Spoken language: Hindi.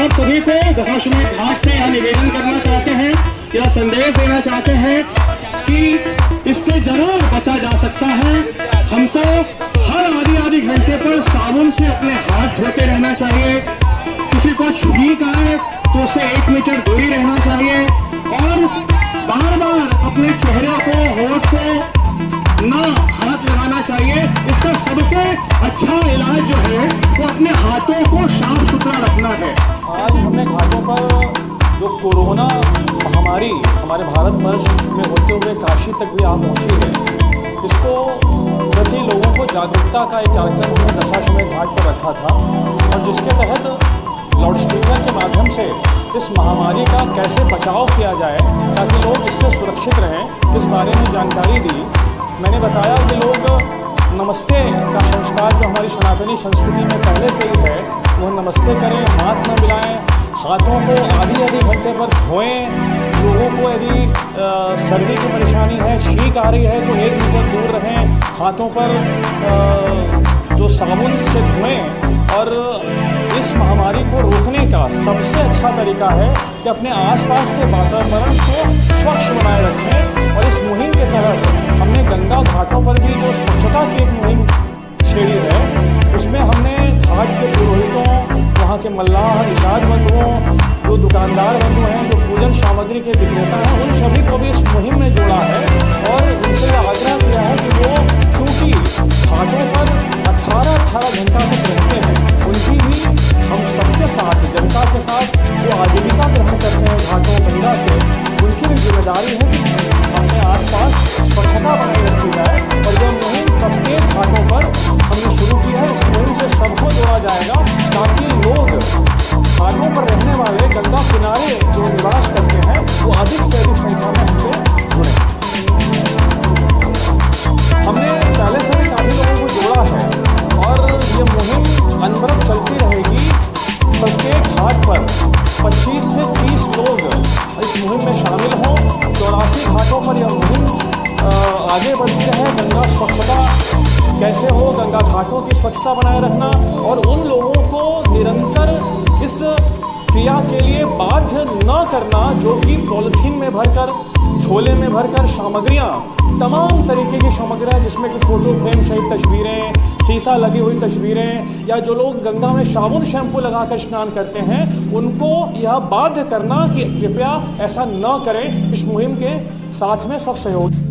आप सभी को दशाश्वमेध घाट से यह निवेदन करना चाहते हैं, यह संदेश देना चाहते हैं कि इससे जरूर बचा जा सकता है। हमको हर आधी घंटे पर साबुन से अपने हाथ धोते रहना चाहिए। किसी को छींक आए तो उससे 1 मीटर दूरी रहना चाहिए और बार बार अपने चेहरे को, होठ को ना हाथ लगाना चाहिए। इसका सबसे अच्छा इलाज जो है वो अपने हाथों को साफ सुथरा रखना है। आज हमने घाटों पर जो कोरोना महामारी हमारे भारतवर्ष में होते हुए काशी तक भी आ पहुंची है, इसको प्रति लोगों को जागरूकता का एक कार्यक्रम हमने दशाश्वमेध घाट पर रखा था और जिसके तहत लाउडस्पीकर के माध्यम से इस महामारी का कैसे बचाव किया जाए ताकि लोग इससे सुरक्षित रहें, इस बारे में जानकारी दी। मैंने बताया कि लोग नमस्ते का संस्कार जो हमारी सनातनी संस्कृति में पहले से ही है, वो नमस्ते करें, हाथ न मिलाएं, हाथों को आधी घंटे पर धोएं। लोगों को यदि सर्दी की परेशानी है, छींक आ रही है तो 1 मीटर दूर रहें, हाथों पर जो साबुन से धोएं। और इस महामारी को रोकने का सबसे अच्छा तरीका है कि अपने आसपास के वातावरण को स्वच्छ बनाए रखें। और इस मुहिम के तहत हमने गंगा घाटों पर भी जो स्वच्छता की एक मुहिम छेड़ी है, उसमें हमने घाट के पुरोहितों, वहाँ के मल्लाह, निषाद बंधुओं, जो दुकानदार बंधु हैं, जो पूजन सामग्री के विक्रेता हैं, उन सभी को भी इस मुहिम में जोड़ा है और उनसे आग्रह किया है कि वो, क्योंकि घाटों पर 18 घंटा तक रहते हैं, उनकी भी हम सबके साथ, जनता के साथ जो आजीविका ग्रहण करते हैं घाटों गंगा से, उनकी भी जिम्मेदारी है कि अपने आसपास स्वच्छता बनाए रखी जाए। और यह मुहिम प्रत्येक घाटों पर हमने शुरू की है। इस मुहिम से सबको जोड़ा जाएगा ताकि लोग घाटों पर रहने वाले, गंगा किनारे जो निवास करते हैं, वो अधिक से अधिक संख्या में हमसे जुड़े। हमने पहले से भी काफ़ी लोगों को जोड़ा है और ये मुहिम अनवरत चलती रहेगी। प्रत्येक घाट पर 25 से 30 लोग इस मुहिम में शामिल हों। 84 घाटों पर यह मुहिम आगे बढ़ती रहे। गंगा स्वच्छता कैसे हो, गंगा घाटों की स्वच्छता बनाए रखना और उन लोगों को निरंतर इस क्रिया के लिए बाध्य न करना जो कि पॉलिथीन में भरकर, झोले में भरकर सामग्रियाँ, तमाम तरीके की सामग्रियाँ जिसमें कि फोटो फ्रेम सहित तस्वीरें, शीशा लगी हुई तस्वीरें, या जो लोग गंगा में साबुन शैम्पू लगाकर स्नान करते हैं, उनको यह बाध्य करना कि कृपया ऐसा न करें। इस मुहिम के साथ में सब सहयोग